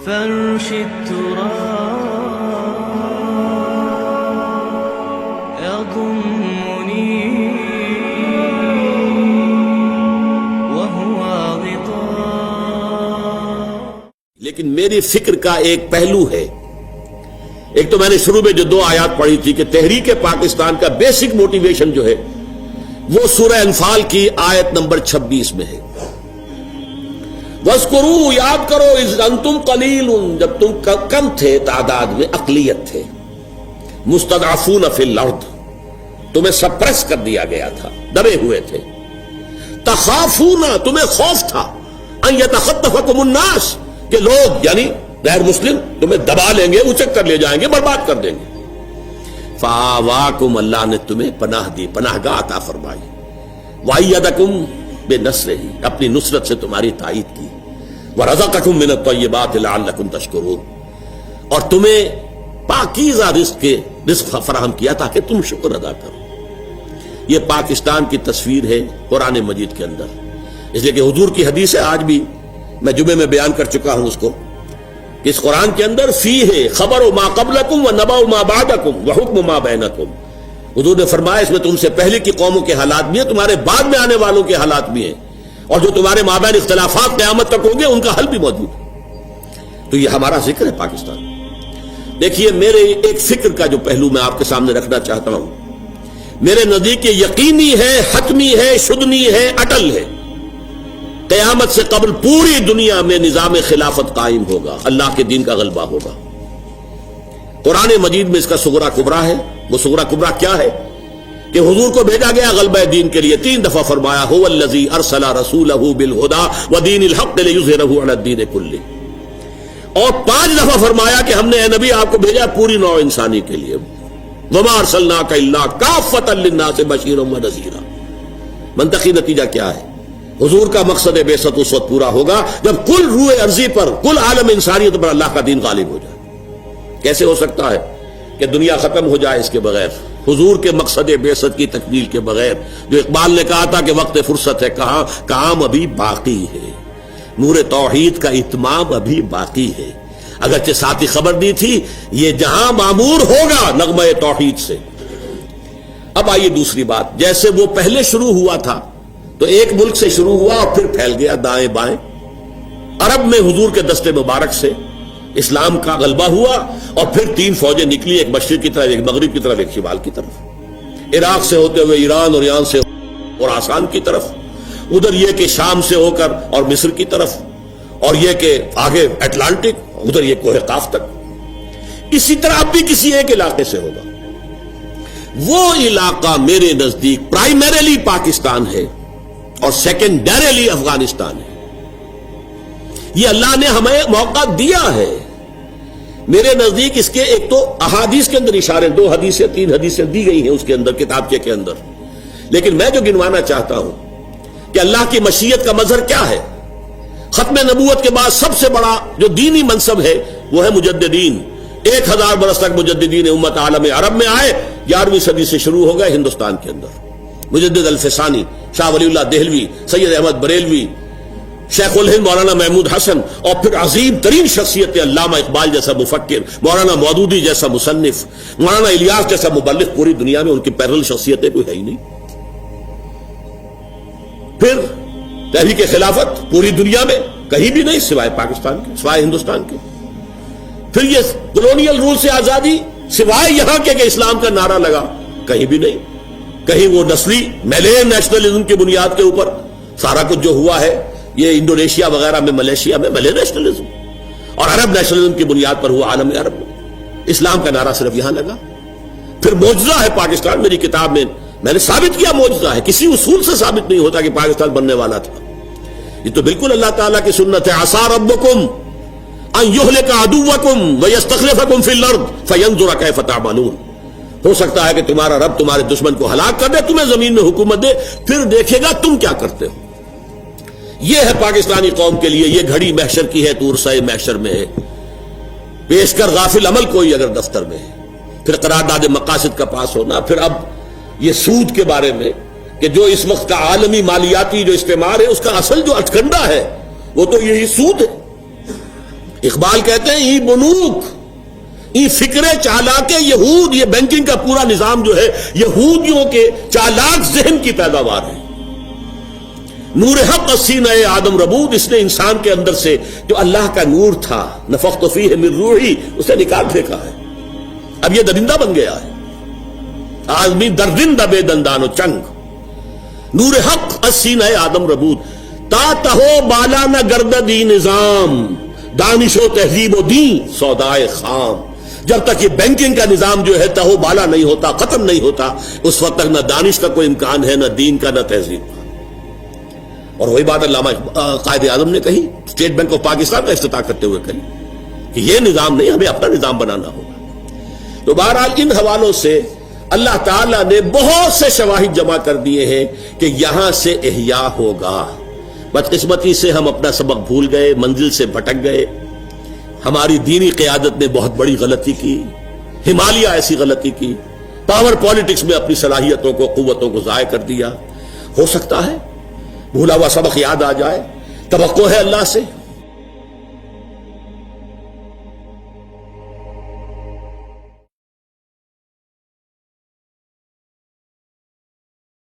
فرش التراب يضمني وهو غطاء. لیکن میری فکر کا ایک پہلو ہے. ایک تو میں نے شروع میں جو 2 آیات پڑھی تھی کہ تحریک پاکستان کا بیسک موٹیویشن جو ہے وہ سورہ انفال کی آیت نمبر 26 میں ہے. وَاذْكُرُوا، یاد کرو، اذ انتم قلیل، جب تم کم تھے تعداد میں، اقلیت تھے، مستضعفون فی الارض، تمہیں سپریس کر دیا گیا تھا، دبے ہوئے تھے. تخافون، تمہیں خوف تھا، ان یتخطفکم الناس، کہ لوگ یعنی غیر مسلم تمہیں دبا لیں گے، اچک کر لے جائیں گے، برباد کر دیں گے. فآواکم، اللہ نے تمہیں پناہ دی، پناہ گاہ عطا فرمائی. وَأَيَّدَكُمْ بِنَصْرِهِ، اپنی نصرت سے تمہاری تائید کی. وَرَزَقَكُمْ مِنَ الطَّيِّبَاتِ لَعَلَّكُمْ تَشْكُرُونَ، اور تمہیں پاکیزہ رزق فراہم کیا تاکہ تم شکر ادا کرو. یہ پاکستان کی تصویر ہے قرآن مجید کے اندر، اس لیے کہ حضور کی حدیث ہے، آج بھی میں جمعے میں بیان کر چکا ہوں اس کو، کہ اس قرآن کے اندر فی ہے خبر ما قبلکم و نبأ ما بعدکم و حکم ما بینکم. حضور نے فرمایا اس میں تم سے پہلے کی قوموں کے حالات بھی ہیں، تمہارے بعد میں آنے والوں کے حالات بھی ہیں، اور جو تمہارے مابین اختلافات قیامت تک ہوں گے ان کا حل بھی موجود ہے. تو یہ ہمارا ذکر ہے پاکستان. دیکھیے، میرے ایک فکر کا جو پہلو میں آپ کے سامنے رکھنا چاہتا ہوں، میرے نزدیک یہ یقینی ہے، حتمی ہے، شدنی ہے، اٹل ہے، قیامت سے قبل پوری دنیا میں نظام خلافت قائم ہوگا، اللہ کے دین کا غلبہ ہوگا. قرآن مجید میں اس کا صغرا کبرا ہے. وہ صغرا کبرا کیا ہے؟ کہ حضور کو بھیجا گیا غلبہ دین کے لیے، 3 دفعہ فرمایا هو الذی ارسل رسولہ بالہدی ودین الحق لیظہرہ علی الدین کلہ، اور 5 دفعہ فرمایا کہ ہم نے اے نبی آپ کو بھیجا پوری نوع انسانی کے لیے. وما ارسلناک الا کافۃ للناس بشیرا ونذیرا. منطقی نتیجہ کیا ہے؟ حضور کا مقصد بعثت اس وقت پورا ہوگا جب کل روح ارضی پر، کل عالم انسانیت پر اللہ کا دین غالب ہو جائے. کیسے ہو سکتا ہے کہ دنیا ختم ہو جائے اس کے بغیر، حضور کے مقصد بعثت کی تکمیل کے بغیر؟ جو اقبال نے کہا تھا کہ وقت فرصت ہے، کہاں کام ابھی باقی ہے، نور توحید کا اتمام ابھی باقی ہے. اگرچہ ساتھ ہی خبر دی تھی یہ جہاں معمور ہوگا نغمہ توحید سے. اب آئیے دوسری بات، جیسے وہ پہلے شروع ہوا تھا تو ایک ملک سے شروع ہوا اور پھر پھیل گیا دائیں بائیں. عرب میں حضور کے دستے مبارک سے اسلام کا غلبہ ہوا، اور پھر 3 فوجیں نکلی، ایک مشرق کی طرف، ایک مغرب کی طرف، ایک شمال کی طرف. عراق سے ہوتے ہوئے ایران، اور ایران سے اور آسان کی طرف، ادھر یہ کہ شام سے ہو کر اور مصر کی طرف، اور یہ کہ آگے اٹلانٹک، ادھر یہ کوہ قاف تک. اسی طرح اب بھی کسی ایک علاقے سے ہوگا. وہ علاقہ میرے نزدیک پرائمریلی پاکستان ہے اور سیکنڈریلی افغانستان ہے. یہ اللہ نے ہمیں موقع دیا ہے. میرے نزدیک اس کے ایک تو احادیث کے اندر اشارے، 2 حدیثیں 3 حدیثیں دی گئی ہیں اس کے اندر، کتابچے کے اندر، لیکن میں جو گنوانا چاہتا ہوں کہ اللہ کی مشیت کا مظہر کیا ہے. ختم نبوت کے بعد سب سے بڑا جو دینی منصب ہے وہ ہے مجددین. 1000 برس تک مجددین امت عالم عرب میں آئے. 11ویں صدی سے شروع ہو گئے ہندوستان کے اندر. مجدد الفسانی، شاہ ولی اللہ دہلوی، سید احمد بریلوی، شیخ الہند مولانا محمود حسن، اور پھر عظیم ترین شخصیت علامہ اقبال جیسا مفکر، مولانا مودودی جیسا مصنف، مولانا الیاس جیسا مبلغ. پوری دنیا میں ان کی پیرل شخصیتیں کوئی ہے ہی نہیں. پھر تحریک خلافت پوری دنیا میں کہیں بھی نہیں سوائے پاکستان کے، سوائے ہندوستان کے. پھر یہ کولونیل رول سے آزادی سوائے یہاں کے کہ اسلام کا نعرہ لگا، کہیں بھی نہیں. کہیں وہ نسلی میلین نیشنلزم کی بنیاد کے اوپر سارا کچھ جو ہوا ہے، یہ انڈونیشیا وغیرہ میں، ملیشیا میں ملے نیشنلزم، اور عرب نیشنلزم کی بنیاد پر ہوا عالم عرب میں. اسلام کا نعرہ صرف یہاں لگا. پھر معجزہ ہے پاکستان. میری کتاب میں نے ثابت کیا معجزہ ہے، کسی اصول سے ثابت نہیں ہوتا کہ پاکستان بننے والا تھا. یہ تو بالکل اللہ تعالیٰ کی سنت ہے. عسى ربكم ان يهلك عدوكم ويستخلفكم في الارض فينظر كيف تعملون. ہو سکتا ہے کہ تمہارا رب تمہارے دشمن کو ہلاک کر دے، تمہیں زمین میں حکومت دے، پھر دیکھے گا تم کیا کرتے ہو. یہ ہے پاکستانی قوم کے لیے. یہ گھڑی محشر کی ہے، تورسۂ محشر میں ہے. پیش کر غافل عمل کوئی اگر دفتر میں ہے. پھر قرارداد مقاصد کا پاس ہونا. پھر اب یہ سود کے بارے میں کہ جو اس وقت کا عالمی مالیاتی جو استعمار ہے، اس کا اصل جو اٹکنڈا ہے وہ تو یہی سود ہے. اقبال کہتے ہیں ای بنوک ای فکر چالاک یہود، یہ بینکنگ کا پورا نظام جو ہے یہودیوں کے چالاک ذہن کی پیداوار ہے. نور حق سینہ آدم ربود، اس نے انسان کے اندر سے جو اللہ کا نور تھا نفخت فیہ من روحی اسے نکال پھینکا ہے. اب یہ درندہ بن گیا ہے، آدمی درندہ بے دندان و چنگ. نور حق سینہ آدم ربود تا تہو بالا نہ گرددی نظام دانش و تہذیب و دین سودائے خام. جب تک یہ بینکنگ کا نظام جو ہے تہو بالا نہیں ہوتا، ختم نہیں ہوتا، اس وقت تک نہ دانش کا کوئی امکان ہے، نہ دین کا، نہ تہذیب کا. اور وہی بات علامہ قائد اعظم نے کہی، اسٹیٹ بینک آف پاکستان کا افتتاح کرتے ہوئے کہی کہ یہ نظام نہیں، ہمیں اپنا نظام بنانا ہوگا. تو بہرحال ان حوالوں سے اللہ تعالیٰ نے بہت سے شواہد جمع کر دیے ہیں کہ یہاں سے احیاء ہوگا. بدقسمتی سے ہم اپنا سبق بھول گئے، منزل سے بھٹک گئے. ہماری دینی قیادت نے بہت بڑی غلطی کی، ہمالیہ ایسی غلطی کی، پاور پالیٹکس میں اپنی صلاحیتوں کو، قوتوں کو ضائع کر دیا. ہو سکتا ہے بھولا ہوا سبق یاد آ جائے، توقع ہے اللہ سے